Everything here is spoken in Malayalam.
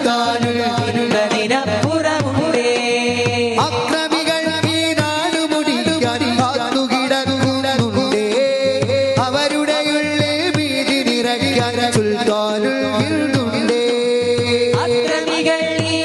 സുൽത്താനുൽ എന്നതിനപ്പുറമുണ്ടേ. അക്രമികൾ ഈ നാടു മുടിക്കാൻ കാത്തുകിടക്കുന്നുണ്ടേ. അവരുടെ ഉള്ളിൽ ഭീതി നിറയ്ക്കാൻ സുൽത്താനുൽ ഹിന്ദുണ്ടേ. അക്രമികൾ ഈ